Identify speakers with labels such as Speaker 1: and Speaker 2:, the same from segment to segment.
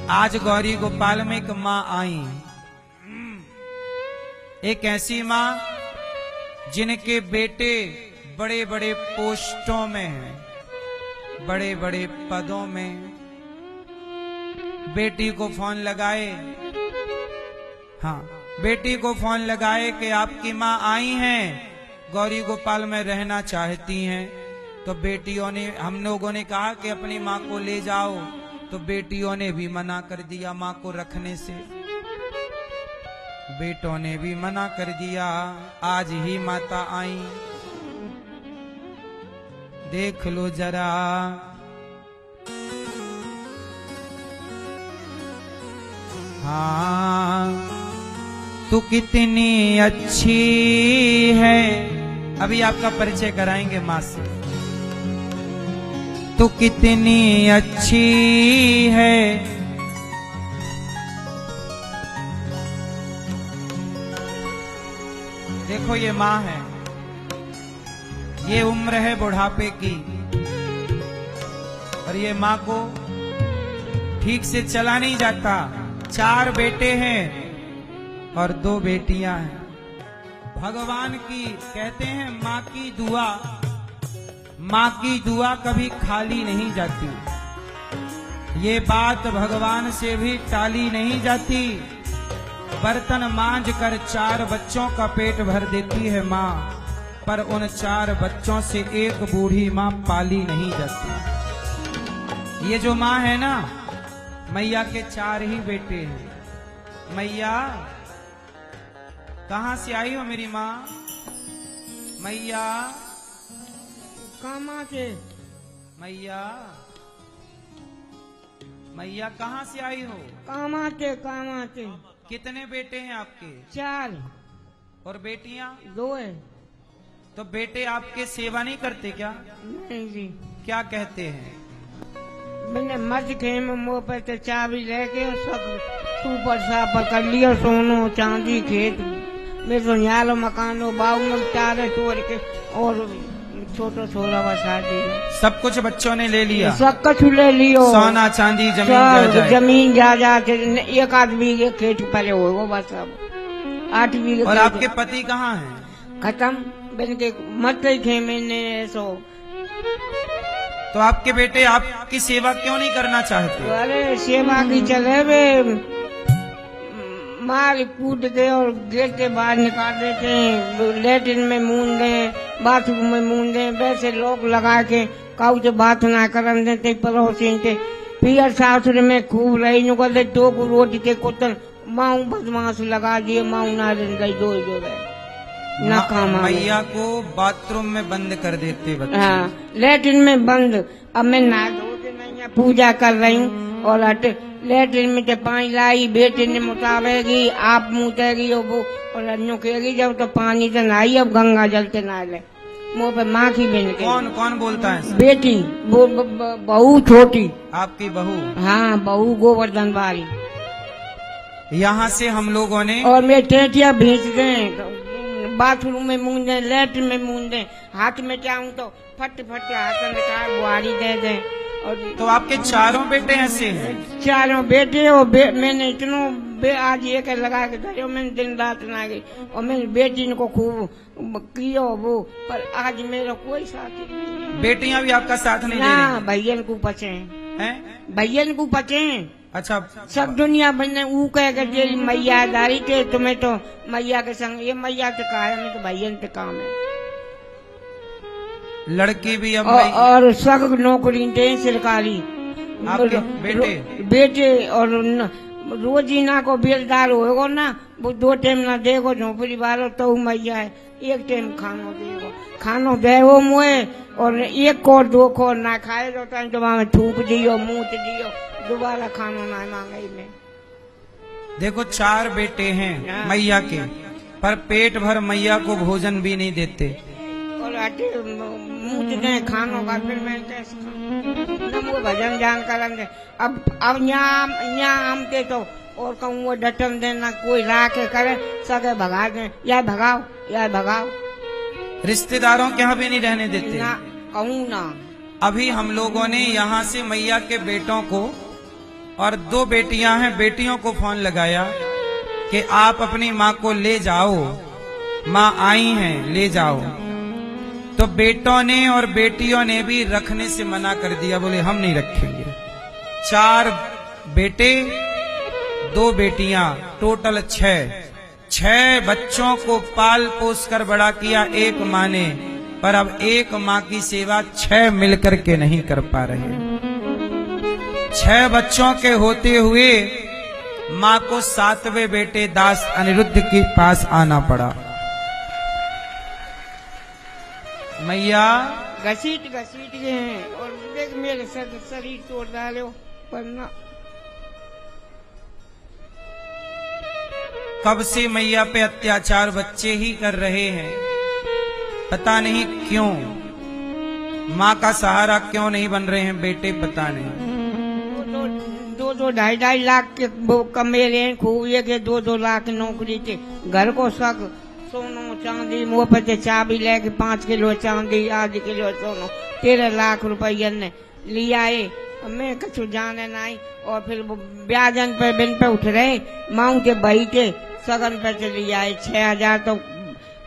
Speaker 1: आज गौरी गोपाल में एक माँ आई, एक ऐसी माँ जिनके बेटे बड़े बड़े पोस्टों में हैं, बड़े बड़े पदों में। बेटी को फोन लगाए, हाँ बेटी को फोन लगाए कि आपकी माँ आई हैं, गौरी गोपाल में रहना चाहती हैं। तो बेटियों ने, हम लोगों ने कहा कि अपनी माँ को ले जाओ, तो बेटियों ने भी मना कर दिया माँ को रखने से, बेटों ने भी मना कर दिया। आज ही माता आई, देख लो जरा हाँ तू कितनी अच्छी है। अभी आपका परिचय कराएंगे माँ से। तू कितनी अच्छी है, देखो ये माँ है, ये उम्र है बुढ़ापे की, और ये माँ को ठीक से चला नहीं जाता। 4 बेटे हैं और 2 बेटियां हैं। भगवान की कहते हैं माँ की दुआ, माँ की दुआ कभी खाली नहीं जाती। ये बात भगवान से भी टाली नहीं जाती। बर्तन मांझ कर 4 बच्चों का पेट भर देती है माँ, पर उन 4 बच्चों से एक बूढ़ी माँ पाली नहीं जाती। ये जो माँ है ना, मैया के 4 ही बेटे हैं। मैया कहाँ से आई हो मेरी माँ? मैया
Speaker 2: कामा से।
Speaker 1: मैया, मैया कहाँ से आई हो?
Speaker 2: कामा से, कामा से।
Speaker 1: कितने बेटे हैं आपके?
Speaker 2: 4
Speaker 1: और बेटियां?
Speaker 2: 2 है।
Speaker 1: तो बेटे आपके सेवा नहीं करते क्या?
Speaker 2: नहीं जी।
Speaker 1: क्या कहते हैं?
Speaker 2: मैंने मज खेम मुँह पर से चाबी लेके सब सुपर सापर कर लिया, सोनो चांदी खेत में तो न्यालो मकानो बाबू में 4 छोड़ के और छोटा छोरा बसा दिया।
Speaker 1: सब कुछ बच्चों ने ले लिया?
Speaker 2: सब कुछ ले लियो,
Speaker 1: सोना चांदी जमीन जायदाद।
Speaker 2: जमीन जायदाद 1-8 बीघे खेत पड़े हो वो बस अब 8 बीघे।
Speaker 1: और आपके पति कहाँ हैं?
Speaker 2: खत्म बन के मत थे मैंने सो।
Speaker 1: तो आपके बेटे आपकी सेवा क्यों नहीं करना चाहते?
Speaker 2: अरे सेवा की चले वे माल कूट दे और गेट के बाहर निकाल देते हैं, लेटरिन में मून दे, बाथरूम में मून दे, वैसे लोग लगा के काउ से बात ना करन देते पड़ोसी के। पियर सासुर में खूब रही नुकल तो रोटी के कोतन माऊ बदमाश लगा दिए, माऊ ना गई दो जो ना काम।
Speaker 1: मैया को बाथरूम में बंद कर देते बच्चे।
Speaker 2: हाँ लेटरिन में बंद। अब मैं ना धो के नहीं पूजा कर रही हूँ और लेटरिन में तो पानी लाई, बेटे ने मुतावेगी, आप मुतेगी और अन्यों कहेगी जब तो पानी से नहाई, अब गंगा जल से नहा ले। मुँह पे माँ की बहन के।
Speaker 1: कौन कौन बोलता है?
Speaker 2: बेटी, वो बहू छोटी।
Speaker 1: आपकी बहू?
Speaker 2: हाँ बहू गोवर्धन बारी।
Speaker 1: यहाँ से हम लोगों ने,
Speaker 2: और मैं टेटिया भेज दें, बाथरूम में मूंद दें, लेटरिन में मूंद दें, हाथ में चाहूँ तो फट फट हाथ में निकाल बुआरी दे दें। और
Speaker 1: तो आपके 4 बेटे ऐसे हैं?
Speaker 2: 4 बेटे और मैंने इतनो आज एक लगा के धरे, मैंने दिन रात ना गई और मैंने बेटी को खूब किया वो, पर आज मेरा कोई साथी नहीं।
Speaker 1: बेटियां भी आपका साथ नहीं दे
Speaker 2: ना,
Speaker 1: रही?
Speaker 2: भैया को पचे
Speaker 1: हैं?
Speaker 2: भैया को पचे।
Speaker 1: अच्छा,
Speaker 2: सब दुनिया बने ऊ कह के तेरी मैया दारी थे, तुम्हें तो मैया के संग, ये मैया तो कहा है, मैं तो भैया के काम है।
Speaker 1: लड़की भी अब
Speaker 2: और सब नौकरी दे सरकारी।
Speaker 1: आपके
Speaker 2: बेटे और रोजीना को बेलदार होगा ना, वो 2 टाइम ना देगो झोपड़ी बारो तो मैया है, 1 टाइम खानो देगो, खानो देवो मुए और 1 कोर 2 कोर ना खाए तो तो वहां थूक दियो, मुंह दियो, दोबारा खानो ना मांगे में।
Speaker 1: देखो 4 बेटे हैं मैया के, पर पेट भर मैया को भोजन भी नहीं देते।
Speaker 2: और मुझे खानो का फिर मैं कैसे नमो भजन जान करेंगे। अब यहाँ हमके तो और कहूँ वो डटन देना कोई राखे करे सके भगा दे, या भगाओ या भगाओ।
Speaker 1: रिश्तेदारों के यहाँ भी नहीं रहने देते?
Speaker 2: ना कहूँ ना।
Speaker 1: अभी हम लोगों ने यहाँ से मैया के बेटों को और 2 बेटियां हैं, बेटियों को फोन लगाया कि आप अपनी माँ को ले जाओ, माँ आई हैं, ले जाओ। तो बेटों ने और बेटियों ने भी रखने से मना कर दिया, बोले हम नहीं रखेंगे। 4 बेटे 2 बेटियां, टोटल 6 बच्चों को पाल पोस कर बड़ा किया एक माँ ने, पर अब एक माँ की सेवा 6 मिलकर के नहीं कर पा रहे। 6 बच्चों के होते हुए माँ को 7वें बेटे दास अनिरुद्ध के पास आना पड़ा। मैया
Speaker 2: घसीट गए हैं और देख मेरे शरीर तोड़ डाले वरना
Speaker 1: कब से मैया पे अत्याचार बच्चे ही कर रहे हैं, पता नहीं क्यों। माँ का सहारा क्यों नहीं बन रहे हैं बेटे, पता नहीं।
Speaker 2: 2 2.5 लाख के वो कमेरे हैं, खूब ये के 2 लाख नौकरी थे। घर को सब सोनो चांदी मुँह पे से चाबी लेके 5 किलो चांदी, आधे किलो सोनो, 13 लाख रुपया ने लिया है। मैं कछु जाने नहीं। और फिर वो ब्याजन पे बिन पे उठ रहे, माऊ के भाई के सगन पे से लिया है। 6,000 तो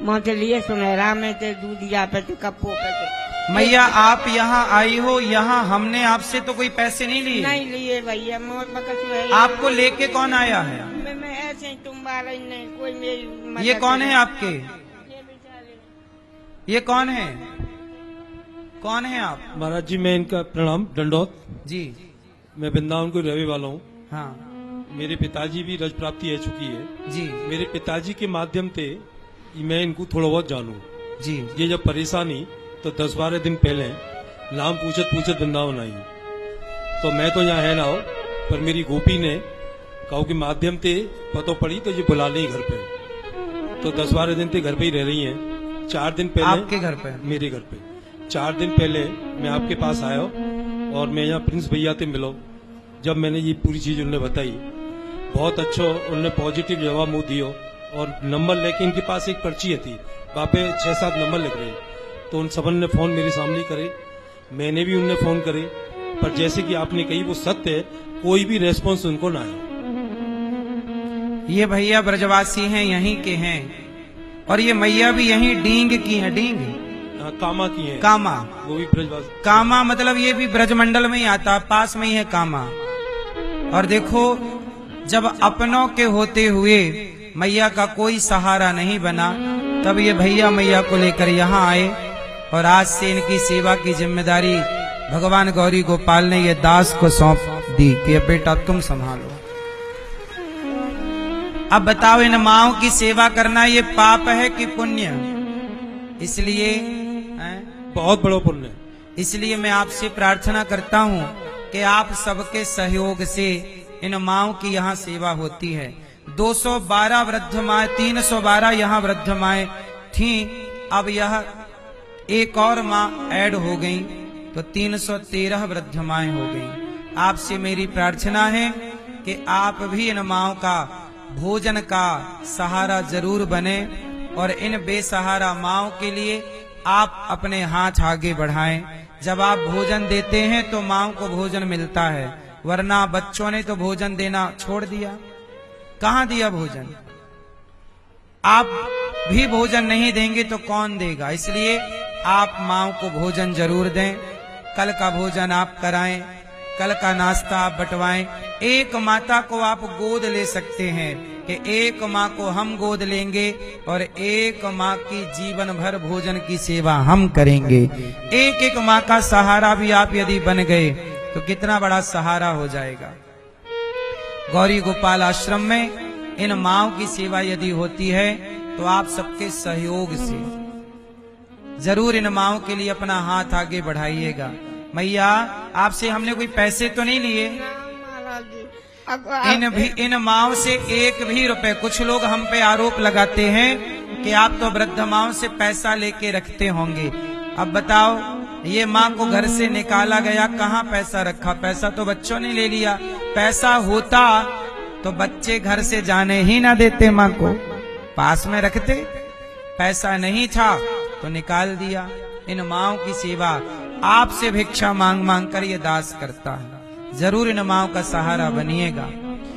Speaker 2: माँ से लिए, सुनहरा में थे, दूधिया पे थे, कप्पो पे थे।
Speaker 1: मैया आप यहाँ आई हो, यहाँ हमने आपसे तो कोई पैसे नहीं लिए?
Speaker 2: नहीं लिए भैया, मोर कछु है।
Speaker 1: आपको लेके कौन आया है?
Speaker 2: मैं ऐसे ही तुम बारे नहीं, कोई मेरी मदद
Speaker 1: ये कौन है आपके?
Speaker 2: ये बेचारे
Speaker 1: ये कौन है? कौन है आप?
Speaker 3: महाराज जी, मैं इनका प्रणाम दंडोत।
Speaker 1: जी
Speaker 3: मैं वृंदावन को रहने वाला हूँ।
Speaker 1: हाँ
Speaker 3: मेरे पिताजी भी रज प्राप्ति है चुकी है।
Speaker 1: जी
Speaker 3: मेरे पिताजी के माध्यम से मैं इनको थोड़ा बहुत जानूं।
Speaker 1: जी।
Speaker 3: ये जब परेशानी तो 10-12 दिन पहले नाम पूछत वृंदावन आई। तो मैं तो यहाँ है ना हो, पर मेरी गोपी ने कहो के माध्यम से पतो पड़ी तो ये बुला ली घर पे। तो 10-12 दिन से घर पे ही रह रही हैं। 4 दिन पहले
Speaker 1: आपके घर पे?
Speaker 3: मेरे घर पे 4 दिन पहले मैं आपके पास आया और मैं यहाँ प्रिंस भैया से मिलो। जब मैंने ये पूरी चीज उन्हें बताई, बहुत अच्छा उन्होंने पॉजिटिव जवाब मुँह दियो। और नंबर लेके इनके पास एक पर्ची थी, वहाँ पे 6-7 नंबर लिख रहे। तो उन सबन ने फोन मेरे सामने करे, मैंने भी उन्हें फोन करे, पर जैसे कि आपने कही वो सत्य है, कोई भी रेस्पॉन्स उनको ना आया।
Speaker 1: ये भैया ब्रजवासी हैं, यहीं के हैं, और ये मैया भी यहीं डींग की हैं। डींग
Speaker 3: कामा की है,
Speaker 1: कामा,
Speaker 3: वो भी ब्रजवासी।
Speaker 1: कामा मतलब ये भी ब्रजमंडल में ही आता, पास में ही है कामा। और देखो, जब अपनों के होते हुए मैया का कोई सहारा नहीं बना, तब ये भैया मैया को लेकर यहाँ आए और आज से इनकी सेवा की जिम्मेदारी भगवान गौरी गोपाल ने ये दास को सौंप दी कि बेटा तुम संभालो। अब बताओ, इन माओं की सेवा करना ये पाप है कि पुण्य? इसलिए
Speaker 3: बहुत बड़ा पुण्य है।
Speaker 1: इसलिए मैं आपसे प्रार्थना करता हूँ कि आप सबके सहयोग से इन माओं की यहाँ सेवा होती है। 212 वृद्ध माएं, 312 यहाँ वृद्ध माएं थी, अब यह एक और माँ ऐड हो गई तो 313 वृद्ध माएं हो गई। आपसे मेरी प्रार्थना है कि आप भी इन माओं का भोजन का सहारा जरूर बने और इन बेसहारा माओं के लिए आप अपने हाथ आगे बढ़ाएं। जब आप भोजन देते हैं तो माओं को भोजन मिलता है, वरना बच्चों ने तो भोजन देना छोड़ दिया। कहाँ दिया भोजन? आप भी भोजन नहीं देंगे तो कौन देगा? इसलिए आप माओं को भोजन जरूर दें। कल का भोजन आप कराएं, कल का नाश्ता आप बंटवाएं। एक माता को आप गोद ले सकते हैं कि एक माँ को हम गोद लेंगे और एक माँ की जीवन भर भोजन की सेवा हम करेंगे। एक एक माँ का सहारा भी आप यदि बन गए तो कितना बड़ा सहारा हो जाएगा। गौरी गोपाल आश्रम में इन माओं की सेवा यदि होती है तो आप सबके सहयोग से जरूर इन माओं के लिए अपना हाथ आगे बढ़ाइएगा। मैया, आपसे हमने कोई पैसे तो नहीं लिए?
Speaker 2: महाराज जी,
Speaker 1: इन माओं से 1 भी रुपए, कुछ लोग हम पे आरोप लगाते हैं कि आप तो वृद्ध माओं से पैसा लेके रखते होंगे। अब बताओ, ये माँ को घर से निकाला गया, कहाँ पैसा रखा? पैसा तो बच्चों ने ले लिया। पैसा होता तो बच्चे घर से जाने ही ना देते, माँ को पास में रखते। पैसा नहीं था तो निकाल दिया। इन माओं की सेवा आपसे भिक्षा मांग मांग कर ये दास करता है। जरूर इन माओं का सहारा बनिएगा।